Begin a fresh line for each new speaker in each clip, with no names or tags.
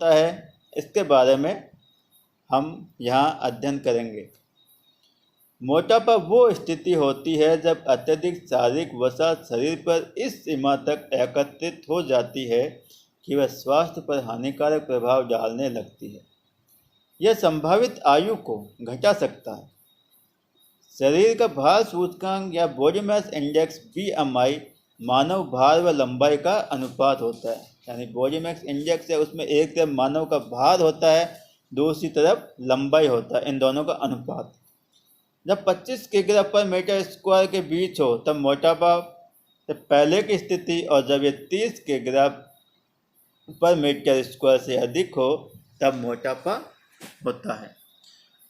होता है, इसके बारे में हम यहाँ अध्ययन करेंगे। मोटापा वो स्थिति होती है जब अत्यधिक शारीरिक वसा शरीर पर इस सीमा तक एकत्रित हो जाती है कि वह स्वास्थ्य पर हानिकारक प्रभाव डालने लगती है। यह संभावित आयु को घटा सकता है। शरीर का भार सूचकांक या बॉडी मास इंडेक्स BMI मानव भार व लंबाई का अनुपात होता है। यानी बॉडी मास इंडेक्स है, उसमें एक तरफ मानव का भार होता है, दूसरी तरफ लंबाई होता है, इन दोनों का अनुपात। जब 25 किग्रा पर मीटर स्क्वायर के बीच हो तब मोटापा से पहले की स्थिति, और जब ये 30 किग्रा पर मीटर स्क्वायर से अधिक हो तब मोटापा होता है।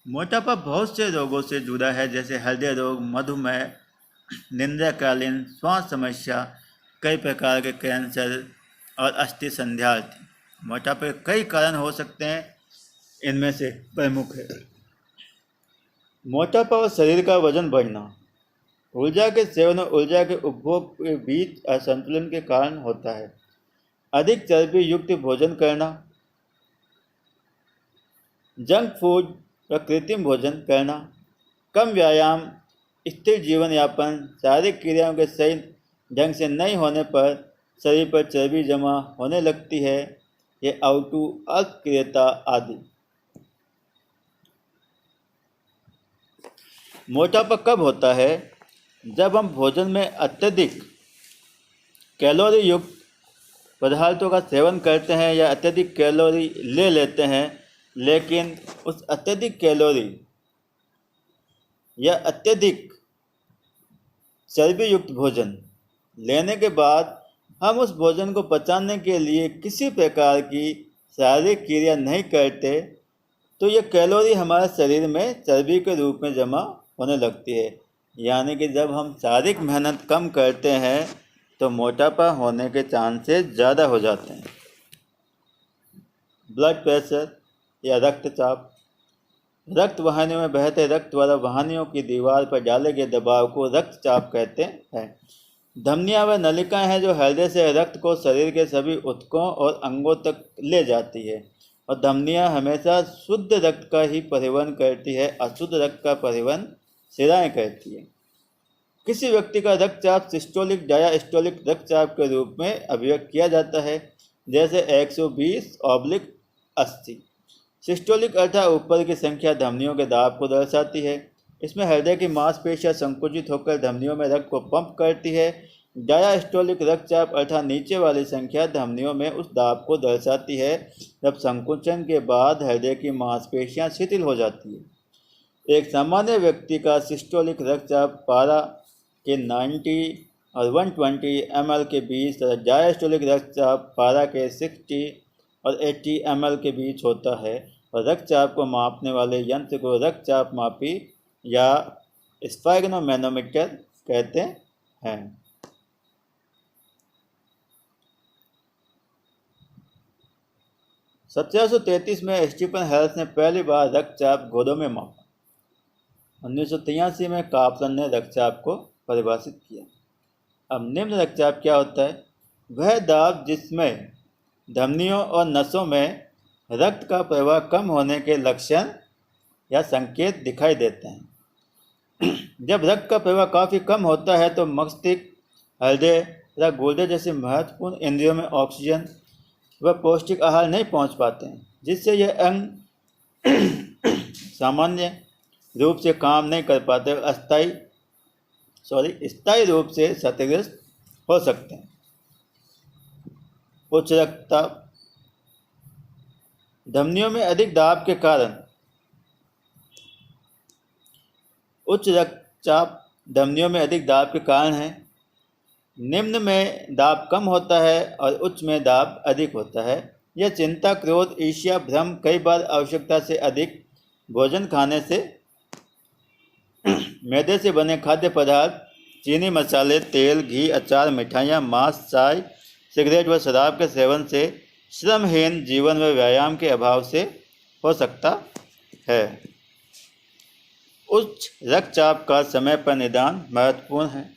मोटापा बहुत से रोगों से जुड़ा है, जैसे हृदय रोग, मधुमेह, निंद्रकालीन श्वास समस्या, कई प्रकार के कैंसर और अस्थि संध्यार्थी। मोटापे के कई कारण हो सकते हैं, इनमें से प्रमुख है मोटापा और शरीर का वजन बढ़ना। ऊर्जा के सेवन और ऊर्जा के उपभोग के बीच असंतुलन के कारण होता है। अधिक चर्बी युक्त भोजन करना, जंक फूड व कृत्रिम भोजन करना, कम व्यायाम, स्थिर जीवन यापन, शारीरिक क्रियाओं के सही ढंग से नहीं होने पर शरीर पर चर्बी जमा होने लगती है, ये आउटू अल्पक्रियता आदि। मोटापा कब होता है? जब हम भोजन में अत्यधिक कैलोरी युक्त पदार्थों का सेवन करते हैं या अत्यधिक कैलोरी ले लेते हैं, लेकिन उस अत्यधिक कैलोरी या अत्यधिक चर्बी युक्त भोजन लेने के बाद हम उस भोजन को पचाने के लिए किसी प्रकार की शारीरिक क्रिया नहीं करते, तो ये कैलोरी हमारे शरीर में चर्बी के रूप में जमा होने लगती है। यानी कि जब हम शारीरिक मेहनत कम करते हैं तो मोटापा होने के चांसेस ज़्यादा हो जाते हैं। ब्लड प्रेशर या रक्तचाप। रक्त वाहिनियों में बहते रक्त द्वारा वाहिनियों की दीवार पर डाले गए दबाव को रक्तचाप कहते हैं। धमनियां व नलिकाएं हैं जो हृदय से रक्त को शरीर के सभी ऊतकों और अंगों तक ले जाती है, और धमनियां हमेशा शुद्ध रक्त का ही परिवहन करती है, अशुद्ध रक्त का परिवहन शिराएं करती है। किसी व्यक्ति का रक्तचाप सिस्टोलिक डायास्टोलिक रक्तचाप के रूप में अभिव्यक्त किया जाता है, जैसे 120/80। सिस्टोलिक अर्थात ऊपर की संख्या धमनियों के दाब को दर्शाती है। इसमें हृदय की मांसपेशियां संकुचित होकर धमनियों में रक्त को पंप करती है। डायास्टोलिक रक्तचाप अर्थात नीचे वाली संख्या धमनियों में उस दाब को दर्शाती है जब संकुचन के बाद हृदय की मांसपेशियां शिथिल हो जाती है। एक सामान्य व्यक्ति का सिस्टोलिक रक्तचाप पारा के 90 और 120 ml के बीच तथा डायस्टोलिक रक्तचाप पारा के 60 और 80 ml के बीच होता है, और रक्तचाप को मापने वाले यंत्र को रक्तचाप मापी या स्फैग्नोमैनोमीटर कहते हैं। (1733) में स्टीफन हेल्स ने पहली बार रक्तचाप घोड़ों में मापा। 1983 में कापलन ने रक्तचाप को परिभाषित किया। अब निम्न रक्तचाप क्या होता है? वह दाब जिसमें धमनियों और नसों में रक्त का प्रवाह कम होने के लक्षण या संकेत दिखाई देते हैं। जब रक्त का प्रवाह काफ़ी कम होता है तो मस्तिष्क, हृदय तथा गुर्दे जैसे महत्वपूर्ण इंद्रियों में ऑक्सीजन व पौष्टिक आहार नहीं पहुंच पाते हैं, जिससे यह अंग सामान्य रूप से काम नहीं कर पाते, स्थायी रूप से क्षतिग्रस्त हो सकते हैं। उच्च रक्तचाप। धमनियों में अधिक दाब के कारण उच्च रक्तचाप धमनियों में अधिक दाब के कारण है। निम्न में दाब कम होता है और उच्च में दाब अधिक होता है। यह चिंता, क्रोध, ईर्ष्या, भ्रम, कई बार आवश्यकता से अधिक भोजन खाने से, मैदे से बने खाद्य पदार्थ, चीनी, मसाले, तेल, घी, अचार, मिठाइयाँ, मांस, चाय, सिगरेट व शराब के सेवन से, श्रमहीन जीवन व व्यायाम के अभाव से हो सकता है। उच्च रक्तचाप का समय पर निदान महत्वपूर्ण है।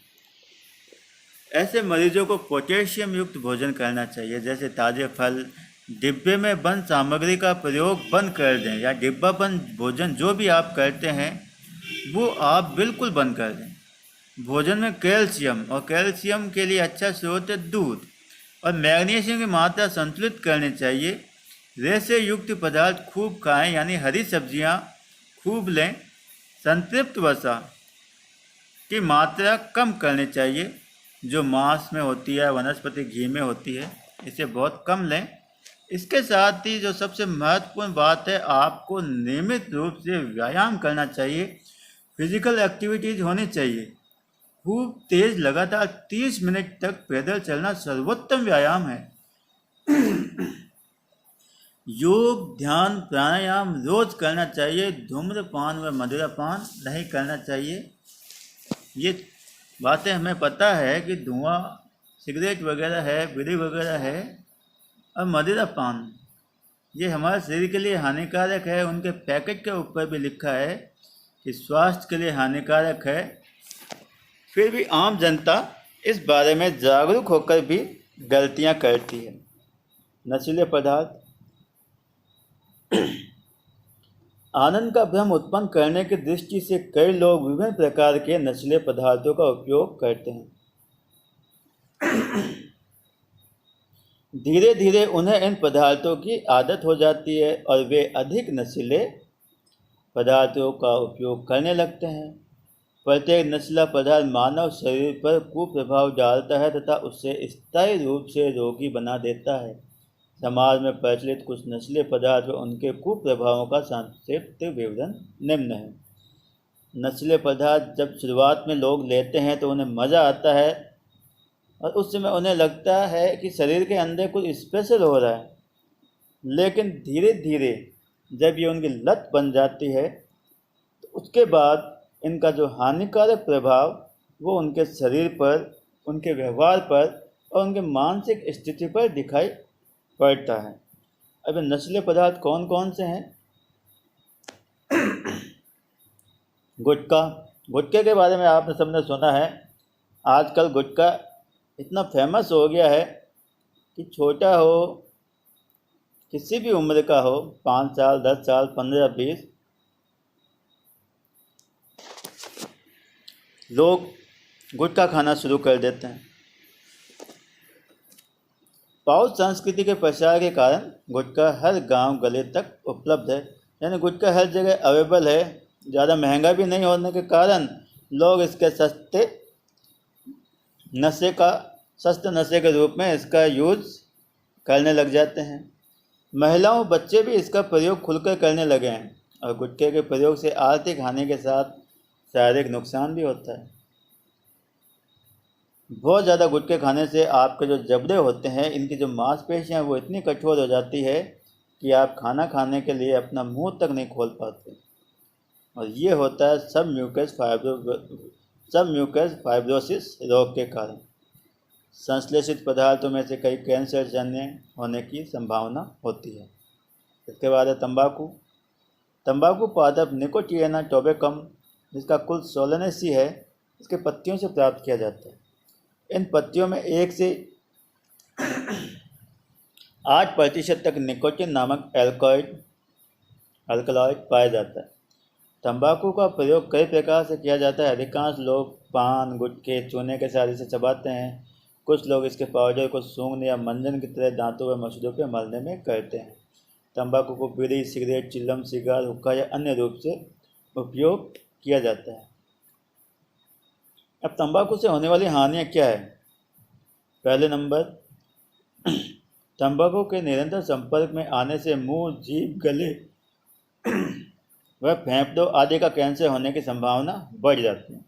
ऐसे मरीजों को पोटेशियम युक्त भोजन करना चाहिए, जैसे ताज़े फल, डिब्बे में बंद सामग्री का प्रयोग बंद कर दें, या डिब्बा बंद भोजन जो भी आप करते हैं वो आप बिल्कुल बंद कर दें। भोजन में कैल्शियम, और कैल्शियम के लिए अच्छा स्रोत है दूध, और मैग्नीशियम की मात्रा संतुलित करनी चाहिए। रेशे युक्त पदार्थ खूब खाएं, यानी हरी सब्जियां खूब लें। संतृप्त वसा की मात्रा कम करनी चाहिए, जो मांस में होती है, वनस्पति घी में होती है, इसे बहुत कम लें। इसके साथ ही जो सबसे महत्वपूर्ण बात है, आपको नियमित रूप से व्यायाम करना चाहिए, फिजिकल एक्टिविटीज होनी चाहिए। खूब तेज लगातार 30 मिनट तक पैदल चलना सर्वोत्तम व्यायाम है। योग, ध्यान, प्राणायाम रोज करना चाहिए। धूम्रपान व मदिरापान नहीं करना चाहिए। ये बातें हमें पता है कि धुआं, सिगरेट वगैरह है, बीड़ी वगैरह है, और मदिरापान ये हमारे शरीर के लिए हानिकारक है। उनके पैकेट के ऊपर भी लिखा है कि स्वास्थ्य के लिए हानिकारक है। फिर भी आम जनता इस बारे में जागरूक होकर भी गलतियां करती है। नशीले पदार्थ आनंद का भ्रम उत्पन्न करने की दृष्टि से कई लोग विभिन्न प्रकार के नशीले पदार्थों का उपयोग करते हैं। धीरे धीरे उन्हें इन पदार्थों की आदत हो जाती है और वे अधिक नशीले पदार्थों का उपयोग करने लगते हैं। प्रत्येक नशीला पदार्थ मानव शरीर पर कुप्रभाव डालता है तथा उसे स्थायी रूप से रोगी बना देता है। समाज में प्रचलित कुछ नशीले पदार्थ व उनके कुप्रभावों का संक्षिप्त विवरण निम्न है। नशीले पदार्थ जब शुरुआत में लोग लेते हैं तो उन्हें मज़ा आता है और उस समय उन्हें लगता है कि शरीर के अंदर कुछ स्पेशल हो रहा है, लेकिन धीरे धीरे जब ये उनकी लत बन जाती है तो उसके बाद इनका जो हानिकारक प्रभाव वो उनके शरीर पर, उनके व्यवहार पर और उनके मानसिक स्थिति पर दिखाई पड़ता है। अब नशीले पदार्थ कौन कौन से हैं? गुटखा। गुटखे के बारे में आपने सबने सुना है। आजकल गुटखा इतना फेमस हो गया है कि छोटा हो, किसी भी उम्र का हो, 5 साल, 10 साल, 15, 20 लोग गुटखा खाना शुरू कर देते हैं। पाउच संस्कृति के प्रसार के कारण गुटखा हर गांव गले तक उपलब्ध है, यानी गुटखा हर जगह अवेलेबल है। ज़्यादा महंगा भी नहीं होने के कारण लोग इसके सस्ते नशे के रूप में इसका यूज़ करने लग जाते हैं। महिलाओं, बच्चे भी इसका प्रयोग खुलकर करने लगे हैं और गुटखे के प्रयोग से आर्थिक हानि के साथ शारीरिक नुकसान भी होता है। बहुत ज़्यादा गुटखे खाने से आपके जो जबड़े होते हैं, इनकी जो मांसपेशियां वो इतनी कठोर हो जाती है कि आप खाना खाने के लिए अपना मुंह तक नहीं खोल पाते, और ये होता है सब म्यूकस फाइब्रोसिस रोग के कारण। संश्लेषित पदार्थों में से कई कैंसर जन्य होने की संभावना होती है। इसके बाद है तंबाकू। तंबाकू पादप निकोटियाना टोबैकम, जिसका कुल सोलनेसी है, इसके पत्तियों से प्राप्त किया जाता है। इन पत्तियों में 1 से 8% तक निकोटिन नामक अल्कलॉइड पाया जाता है। तंबाकू का प्रयोग कई प्रकार से किया जाता है। अधिकांश लोग पान, गुटखे, चूने के साथ इसे चबाते हैं। कुछ लोग इसके पाउडर को सूंघने या मंजन की तरह दांतों व मसूड़ों पर मलने में करते हैं। तंबाकू को बीड़ी, सिगरेट, चिल्लम, सिगार, हुक्का या अन्य रूप से उपयोग किया जाता है। अब तंबाकू से होने वाली हानियाँ क्या है? पहले नंबर, तंबाकू के निरंतर संपर्क में आने से मुंह, जीभ, गले व फेफड़ों आदि का कैंसर होने की संभावना बढ़ जाती है।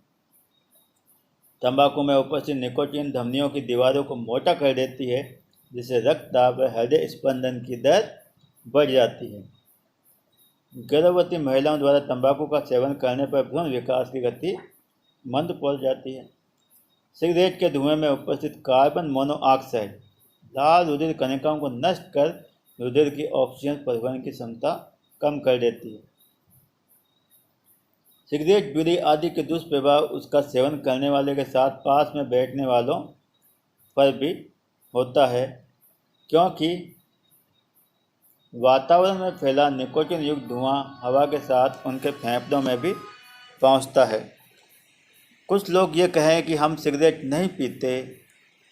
तंबाकू में उपस्थित निकोटीन धमनियों की दीवारों को मोटा कर देती है, जिससे रक्तदाब व हृदय स्पंदन की दर बढ़ जाती है। गर्भवती महिलाओं द्वारा तंबाकू का सेवन करने पर भ्रूण विकास की गति मंद पड़ जाती है। सिगरेट के धुएं में उपस्थित कार्बन मोनोऑक्साइड लाल रुधिर कणिकाओं को नष्ट कर रुधिर की ऑक्सीजन परिवहन की क्षमता कम कर देती है। सिगरेट, बीड़ी आदि के दुष्प्रभाव उसका सेवन करने वाले के साथ पास में बैठने वालों पर भी होता है, क्योंकि वातावरण में फैला निकोटीन युक्त धुआं हवा के साथ उनके फेफड़ों में भी पहुंचता है। कुछ लोग ये कहें कि हम सिगरेट नहीं पीते,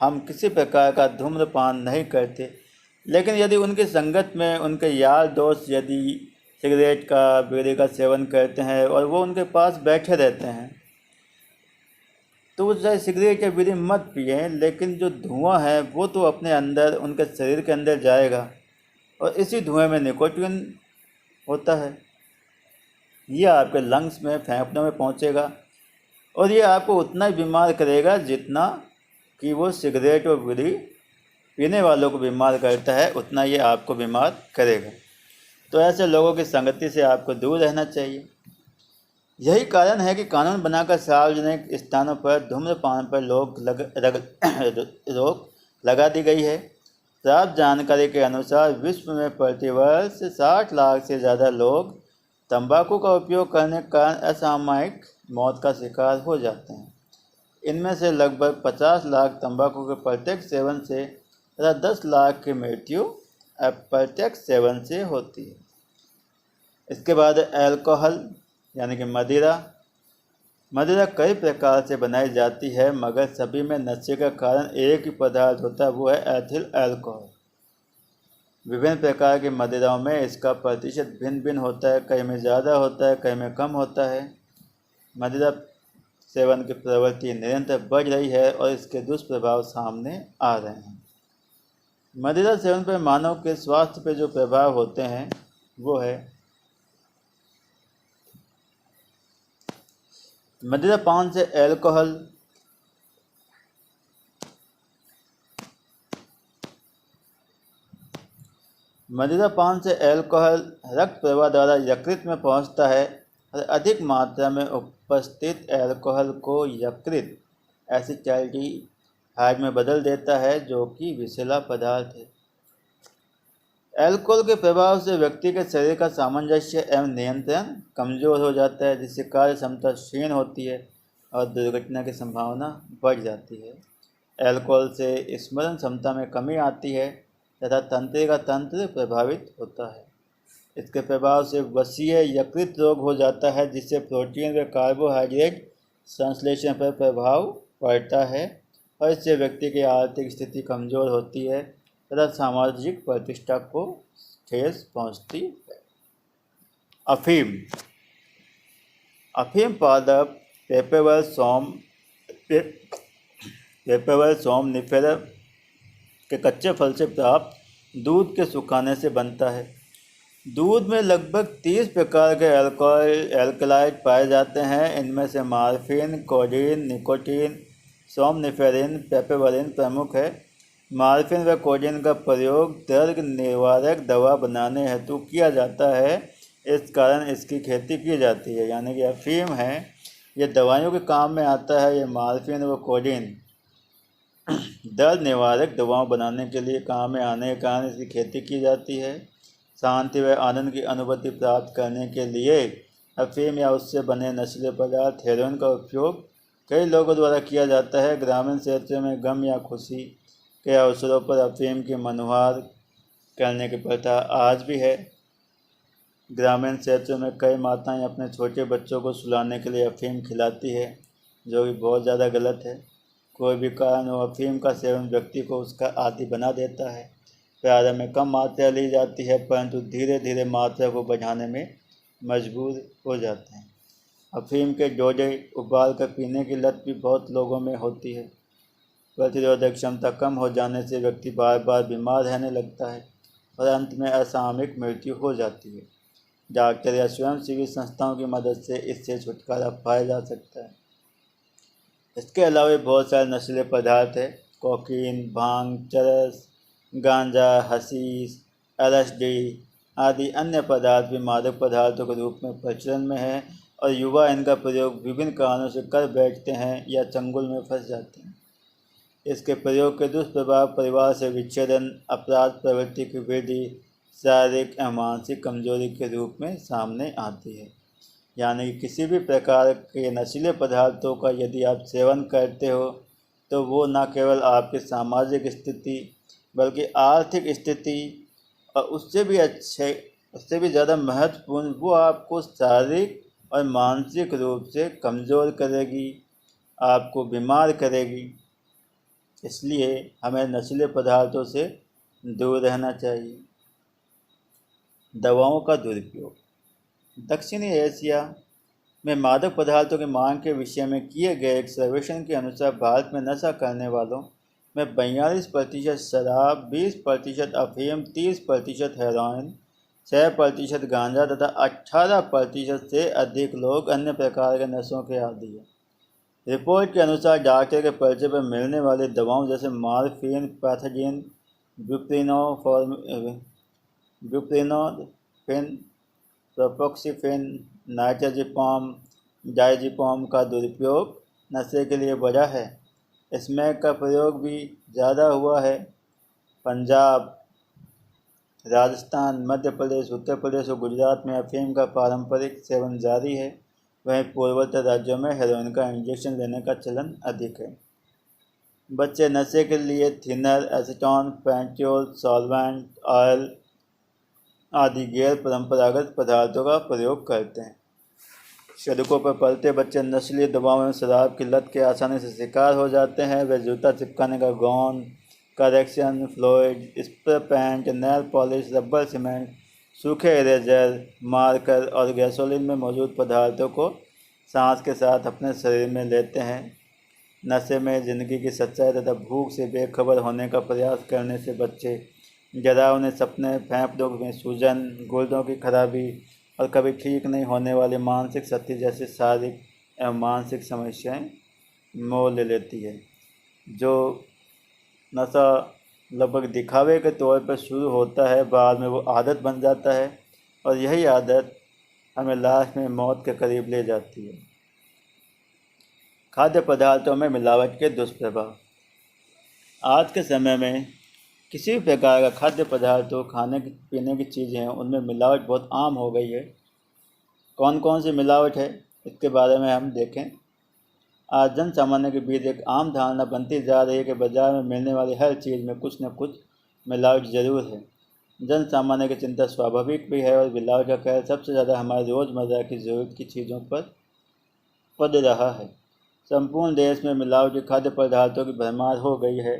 हम किसी प्रकार का धूम्रपान नहीं करते, लेकिन यदि उनकी संगत में उनके यार दोस्त यदि सिगरेट का, बीड़ी का सेवन करते हैं और वो उनके पास बैठे रहते हैं, तो वो चाहे सिगरेट या बीड़ी मत पिए, लेकिन जो धुआं है वो तो अपने अंदर, उनके शरीर के अंदर जाएगा और इसी धुएं में निकोटीन होता है। ये आपके लंग्स में, फेफड़ों में पहुंचेगा और ये आपको उतना ही बीमार करेगा जितना कि वो सिगरेट और बीड़ी पीने वालों को बीमार करता है, उतना ये आपको बीमार करेगा। तो ऐसे लोगों की संगति से आपको दूर रहना चाहिए। यही कारण है कि कानून बनाकर सार्वजनिक स्थानों पर धूम्रपान पर रोक लगा दी गई है। प्राप्त जानकारी के अनुसार विश्व में प्रतिवर्ष 60 लाख से ज़्यादा लोग तंबाकू का उपयोग करने के कारण असामयिक मौत का शिकार हो जाते हैं। इनमें से लगभग 50 लाख तंबाकू के प्रत्यक्ष सेवन से तथा 10 लाख की मृत्यु अप्रत्यक्ष सेवन से होती है। इसके बाद अल्कोहल यानी कि मदिरा। मदिरा कई प्रकार से बनाई जाती है, मगर सभी में नशे का कारण एक ही पदार्थ होता है, वो है एथिल अल्कोहल। विभिन्न प्रकार की मदिराओं में इसका प्रतिशत भिन्न भिन्न होता है, कहीं में ज़्यादा होता है, कहीं में कम होता है। मदिरा सेवन की प्रवृत्ति निरंतर बढ़ रही है और इसके दुष्प्रभाव सामने आ रहे हैं। मदिरा सेवन पर मानव के स्वास्थ्य पर जो प्रभाव होते हैं वो है मदिरा पान से अल्कोहल, मदिरा पान से अल्कोहल रक्त प्रवाह द्वारा यकृत में पहुंचता है और अधिक मात्रा में उपस्थित अल्कोहल को यकृत एसिटाल्डिहाइड में बदल देता है, जो कि विषैला पदार्थ है। अल्कोहल के प्रभाव से व्यक्ति के शरीर का सामंजस्य एवं नियंत्रण कमजोर हो जाता है, जिससे कार्य क्षमता क्षीण होती है और दुर्घटना की संभावना बढ़ जाती है। अल्कोहल से स्मरण क्षमता में कमी आती है तथा तंत्रिका तंत्र प्रभावित होता है। इसके प्रभाव से वसीय यकृत रोग हो जाता है, जिससे प्रोटीन व कार्बोहाइड्रेट संश्लेषण पर प्रभाव पड़ता है और इससे व्यक्ति की आर्थिक स्थिति कमजोर होती है तथा सामाजिक प्रतिष्ठा को ठेस पहुंचती है। अफीम। अफीम पादप पेपेवर सोमनिफेरम के कच्चे फल से प्राप्त दूध के सुखाने से बनता है। दूध में लगभग 30 प्रकार के एल्कलॉइड पाए जाते हैं। इनमें से मॉर्फिन, कोडीन, निकोटीन, सोमनिफेरिन, पेपेवरिन प्रमुख है। मॉर्फिन व कोडीन का प्रयोग दर्द निवारक दवा बनाने हेतु किया जाता है, इस कारण इसकी खेती की जाती है। यानी कि अफीम है, ये दवाइयों के काम में आता है। ये मॉर्फिन व कोडीन दर्द निवारक दवाओं बनाने के लिए काम में आने के कारण इसकी खेती की जाती है। शांति व आनंद की अनुभूति प्राप्त करने के लिए अफीम या उससे बने नशीले पदार्थ हेरोइन का उपयोग कई लोगों द्वारा किया जाता है। ग्रामीण क्षेत्रों में गम या खुशी के अवसरों पर अफीम की मनुहार करने की प्रथा आज भी है। ग्रामीण क्षेत्रों में कई माताएं अपने छोटे बच्चों को सुलाने के लिए अफीम खिलाती है, जो कि बहुत ज़्यादा गलत है। कोई भी कारण हो, अफीम का सेवन व्यक्ति को उसका आदी बना देता है। प्रारंभ में कम मात्रा ली जाती है, परंतु धीरे धीरे मात्रा को बढ़ाने में मजबूर हो जाते हैं। अफीम के डोजे उबाल कर पीने की लत भी बहुत लोगों में होती है। प्रतिरोधक क्षमता कम हो जाने से व्यक्ति बार बार बीमार रहने लगता है और अंत में असामयिक मृत्यु हो जाती है। डॉक्टर या स्वयंसेवी संस्थाओं की मदद से इससे छुटकारा पाया जा सकता है। इसके अलावा बहुत सारे नशीले पदार्थ हैं। कोकीन, भांग, चरस, गांजा, हशीश, LSD आदि अन्य पदार्थ भी मादक पदार्थों के रूप में प्रचलन में है और युवा इनका प्रयोग विभिन्न कारणों से कर बैठते हैं या चंगुल में फंस जाते हैं। इसके प्रयोग के दुष्प्रभाव परिवार से विच्छेदन, अपराध प्रवृत्ति की वृद्धि, शारीरिक एवं मानसिक कमजोरी के रूप में सामने आती है। यानी कि किसी भी प्रकार के नशीले पदार्थों का यदि आप सेवन करते हो तो वो न केवल आपकी सामाजिक स्थिति बल्कि आर्थिक स्थिति और उससे भी ज़्यादा महत्वपूर्ण, वो आपको शारीरिक और मानसिक रूप से कमज़ोर करेगी, आपको बीमार करेगी। इसलिए हमें नशीले पदार्थों से दूर रहना चाहिए। दवाओं का दुरुपयोग। दक्षिणी एशिया में मादक पदार्थों की मांग के विषय में किए गए एक सर्वेक्षण के अनुसार भारत में नशा करने वालों में 42% शराब, 20% अफीम, 30% हेरोइन, 6% गांजा तथा 18% से अधिक लोग अन्य प्रकार के नशों के आदी हैं। रिपोर्ट के अनुसार डॉक्टर के पर्चे पर मिलने वाली दवाओं जैसे मॉर्फिन, पैथोजिन, ब्यूप्रिनोफिन, प्रोपोक्सिफेन, नाइट्रोजिपाम, डायजिपाम का दुरुपयोग नशे के लिए बढ़ा है। स्मैक का प्रयोग भी ज़्यादा हुआ है। पंजाब, राजस्थान, मध्य प्रदेश, उत्तर प्रदेश और गुजरात में अफीम का पारंपरिक सेवन जारी है। वहीं पूर्वोत्तर राज्यों में हेरोइन का इंजेक्शन लेने का चलन अधिक है। बच्चे नशे के लिए थिनर, एसीटोन, पेंटोल, सॉल्वेंट, ऑयल आदि गैर परंपरागत पदार्थों का प्रयोग करते हैं। सड़कों पर पलते बच्चे नस्लीय दवाओं एवं शराब की लत के आसानी से शिकार हो जाते हैं। वे जूता चिपकाने का गोंद, correction fluid, spray paint, nail polish, rubber cement, सूखे इरेजर, मार्कर और गैसोलीन में मौजूद पदार्थों को सांस के साथ अपने शरीर में लेते हैं। नशे में ज़िंदगी की सच्चाई तथा भूख से बेखबर होने का प्रयास करने से बच्चे डरावने सपने, फेफड़ों में सूजन, गुर्दों की खराबी और कभी ठीक नहीं होने वाली मानसिक क्षति जैसी शारीरिक एवं मानसिक समस्याएं मोल ले लेती है। जो नशा लगभग दिखावे के तौर पर शुरू होता है, बाद में वो आदत बन जाता है और यही आदत हमें लास्ट में मौत के करीब ले जाती है। खाद्य पदार्थों में मिलावट के दुष्प्रभाव। आज के समय में किसी भी प्रकार का खाद्य पदार्थ हो, खाने पीने की चीज़ें हैं, उनमें मिलावट बहुत आम हो गई है। कौन कौन सी मिलावट है, इसके बारे में हम देखें। आज जन सामान्य के बीच एक आम धारणा बनती जा रही है कि बाजार में मिलने वाली हर चीज़ में कुछ न कुछ मिलावट ज़रूर है। जन सामान्य की चिंता स्वाभाविक भी है और मिलावट का कहर सबसे ज़्यादा हमारे रोज़मर्रा की ज़रूरत की चीज़ों पर पड़ रहा है। संपूर्ण देश में मिलावटी खाद्य पदार्थों की भरमार हो गई है।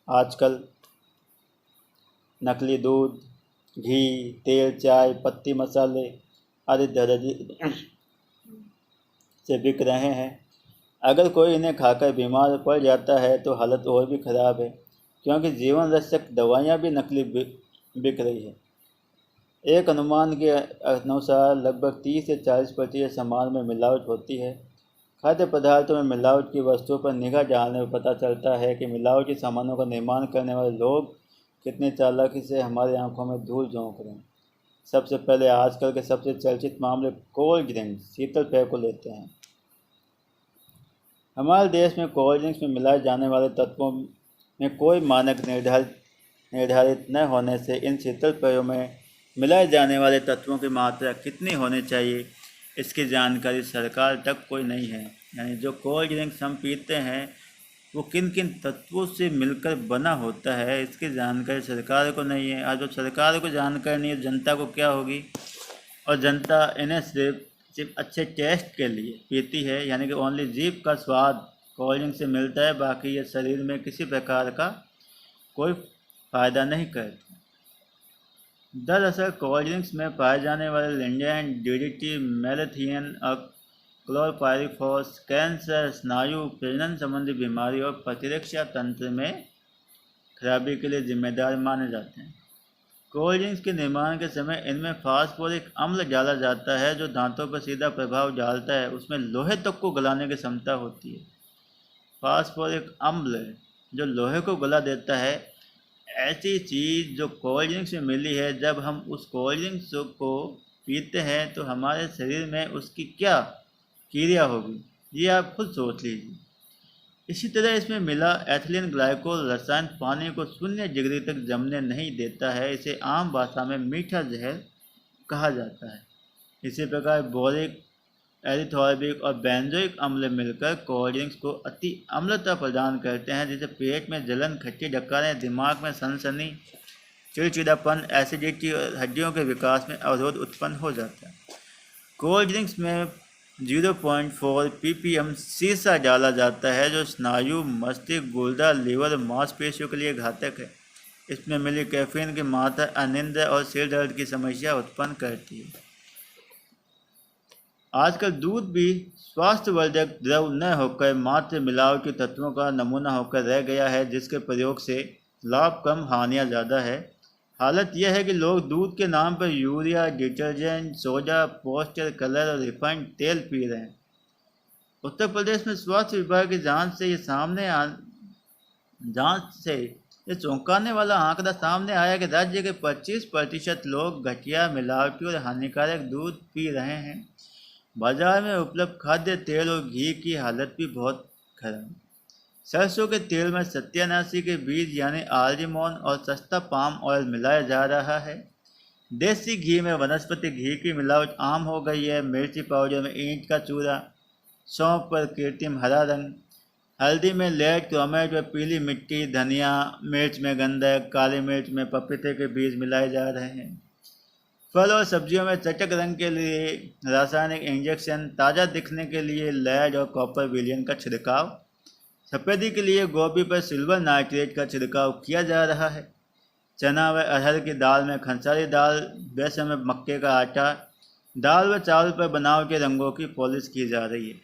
आजकल नकली दूध, घी, तेल, चाय, पत्ती मसाले आदि दर्ज से बिक रहे हैं। अगर कोई इन्हें खाकर बीमार पड़ जाता है तो हालत और भी ख़राब है, क्योंकि जीवन रक्षक दवाइयाँ भी नकली बिक रही है। एक अनुमान के अनुसार लगभग 30 से 40% सामान में मिलावट होती है। खाद्य पदार्थों में मिलावट की वस्तुओं पर निगाह डालने पर पता चलता है कि मिलावटी सामानों का निर्माण करने वाले लोग कितनी चालाकी से हमारी आंखों में धूल झोंक रहे हैं। सबसे पहले आजकल के सबसे चर्चित मामले कोल्ड ड्रिंक्स, शीतल पेय को लेते हैं। हमारे देश में कोल्ड ड्रिंक्स में मिलाए जाने वाले तत्वों में कोई मानक निर्धारित न होने से इन शीतल पेयों में मिलाए जाने वाले तत्वों की मात्रा कितनी होनी चाहिए, इसकी जानकारी सरकार तक कोई नहीं है। यानी जो कोल्ड ड्रिंक्स हम पीते हैं वो किन किन तत्वों से मिलकर बना होता है, इसकी जानकारी सरकार को नहीं है। और जो सरकार को जानकारी नहीं है, जनता को क्या होगी। और जनता इन्हें सिर्फ अच्छे टेस्ट के लिए पीती है, यानी कि ओनली जीभ का स्वाद कोल्ड ड्रिंक से मिलता है, बाकी ये शरीर में किसी प्रकार का कोई फ़ायदा नहीं करती। दरअसल कोल्ड ड्रिंक्स में पाए जाने वाले लिंडेन, डीडीटी, मेलाथियन और क्लोरपायरिफॉस कैंसर, स्नायु, प्रजनन संबंधी बीमारी और प्रतिरक्षा तंत्र में खराबी के लिए जिम्मेदार माने जाते हैं। कोल्ड ड्रिंक्स के निर्माण के समय इनमें फास्फोरिक अम्ल डाला जाता है, जो दांतों पर सीधा प्रभाव डालता है। उसमें लोहे तक को गलाने की क्षमता होती है। फास्फोरिक अम्ल जो लोहे को गला देता है, ऐसी चीज़ जो कोल्ड ड्रिंक्स में मिली है, जब हम उस कोल्ड ड्रिंक्स को पीते हैं तो हमारे शरीर में उसकी क्या क्रिया होगी, ये आप खुद सोच लीजिए। इसी तरह इसमें मिला एथिलीन ग्लाइकोल रसायन पानी को 0 डिग्री तक जमने नहीं देता है। इसे आम भाषा में मीठा जहर कहा जाता है। इसी प्रकार बोरिक, एरिथ्रोइक और बेंजोइक अम्ल मिलकर कोल्ड ड्रिंक्स को अति अम्लता प्रदान करते हैं, जिससे पेट में जलन, खट्टी डकारें, दिमाग में सनसनी, चिड़चिड़ापन, एसिडिटी और हड्डियों के विकास में अवरोध उत्पन्न हो जाता है। कोल्ड ड्रिंक्स में 0.4 ppm सीसा डाला जाता है जो स्नायु, मस्तिष्क, गुर्दा, लीवर और मांसपेशियों के लिए घातक है। इसमें मिली कैफीन की मात्रा अनिद्रा और सिर दर्द की समस्या उत्पन्न करती है। आजकल दूध भी स्वास्थ्यवर्धक द्रव न होकर मात्र मिलावटी तत्वों का नमूना होकर रह गया है, जिसके प्रयोग से लाभ कम हानियां ज़्यादा है। हालत यह है कि लोग दूध के नाम पर urea, detergent, soda, poster colour और रिफाइंड तेल पी रहे हैं। उत्तर प्रदेश में स्वास्थ्य विभाग की जांच से ये चौंकाने वाला आंकड़ा सामने आया कि राज्य के 25% लोग घटिया, मिलावटी और हानिकारक दूध पी रहे हैं। बाजार में उपलब्ध खाद्य तेल और घी की हालत भी बहुत खराब है। सरसों के तेल में सत्यानाशी के बीज यानी आलमंड और सस्ता पाम ऑयल मिलाया जा रहा है। देसी घी में वनस्पति घी की मिलावट आम हो गई है। मिर्ची पाउडर में ईंट का चूरा, सौंफ पर कृत्रिम हरा रंग, हल्दी में लेड क्रोमेट व पीली मिट्टी, धनिया मिर्च में गंधक, काली मिर्च में पपीते के बीज मिलाए जा रहे हैं। फल और सब्जियों में चटक रंग के लिए रासायनिक इंजेक्शन, ताज़ा दिखने के लिए लेड और कॉपर विलियन का छिड़काव, सफ़ेदी के लिए गोभी पर सिल्वर नाइट्रेट का छिड़काव किया जा रहा है। चना व अरहर की दाल में खंसारी दाल, बेसन में मक्के का आटा, दाल व चावल पर बनावटी रंगों की पॉलिश की जा रही है।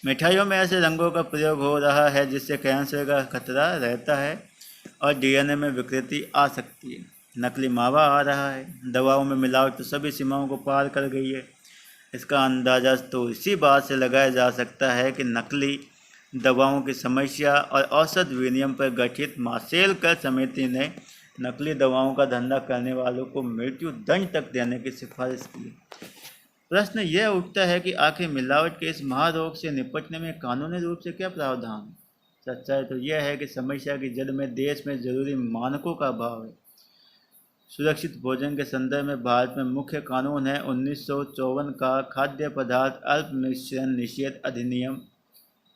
मिठाइयों में ऐसे रंगों का प्रयोग हो रहा है जिससे कैंसर का खतरा रहता है और डीएनए में विकृति आ सकती है। नकली मावा आ रहा है। दवाओं में मिलावट तो सभी सीमाओं को पार कर गई है। इसका अंदाज़ा तो इसी बात से लगाया जा सकता है कि नकली दवाओं की समस्या और औसत विनियम पर गठित मार्शेल समिति ने नकली दवाओं का धंधा करने वालों को मृत्यु दंड तक देने की सिफारिश की। प्रश्न यह उठता है कि आखिर मिलावट के इस महारोग से निपटने में कानूनी रूप से क्या प्रावधान है। सच्चाई तो यह है कि समस्या की जड़ में देश में जरूरी मानकों का अभाव है। सुरक्षित भोजन के संदर्भ में भारत में मुख्य कानून है 1954 का खाद्य पदार्थ अल्प मिश्रण निषेध अधिनियम।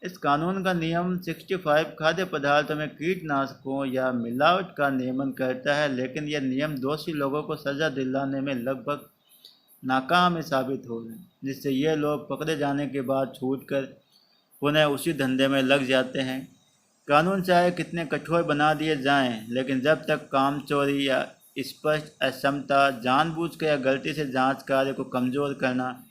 इस कानून का नियम 65 खाद्य पदार्थों में कीटनाशकों या मिलावट का नियमन करता है, लेकिन यह नियम दोषी लोगों को सजा दिलाने में लगभग नाकाम साबित हो गए, जिससे ये लोग पकड़े जाने के बाद छूटकर पुनः उसी धंधे में लग जाते हैं। कानून चाहे कितने कठोर बना दिए जाएं, लेकिन जब तक कामचोरी या स्पष्ट अक्षमता, जानबूझकर या गलती से जांच कार्य को कमज़ोर करना,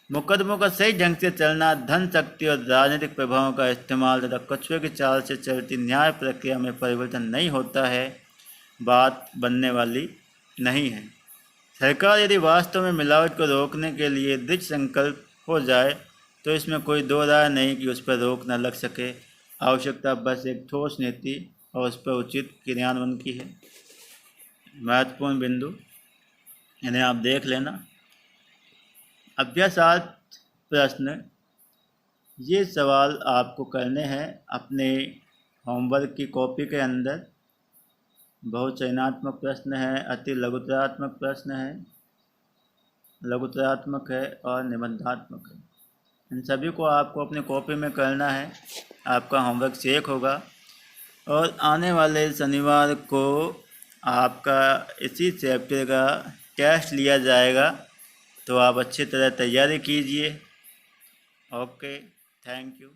मुकदमों का सही ढंग से चलना, धन शक्ति और राजनीतिक प्रभावों का इस्तेमाल तथा कछुए की चाल से चलती न्याय प्रक्रिया में परिवर्तन नहीं होता है, बात बनने वाली नहीं है। सरकार यदि वास्तव में मिलावट को रोकने के लिए दृढ़ संकल्प हो जाए तो इसमें कोई दो राय नहीं कि उस पर रोक न लग सके। आवश्यकता बस एक ठोस नीति और उस पर उचित क्रियान्वयन की है। महत्वपूर्ण बिंदु इन्हें आप देख लेना। अभ्यासार्थ प्रश्न, ये सवाल आपको करने हैं अपने होमवर्क की कॉपी के अंदर। बहुचयनात्मक प्रश्न है, अति लघुतरात्मक प्रश्न है, लघुतरात्मक है और निबंधात्मक है। इन सभी को आपको अपनी कॉपी में करना है। आपका होमवर्क चेक होगा और आने वाले शनिवार को आपका इसी चैप्टर का टेस्ट लिया जाएगा, तो आप अच्छी तरह तैयारी कीजिए। Okay, thank you.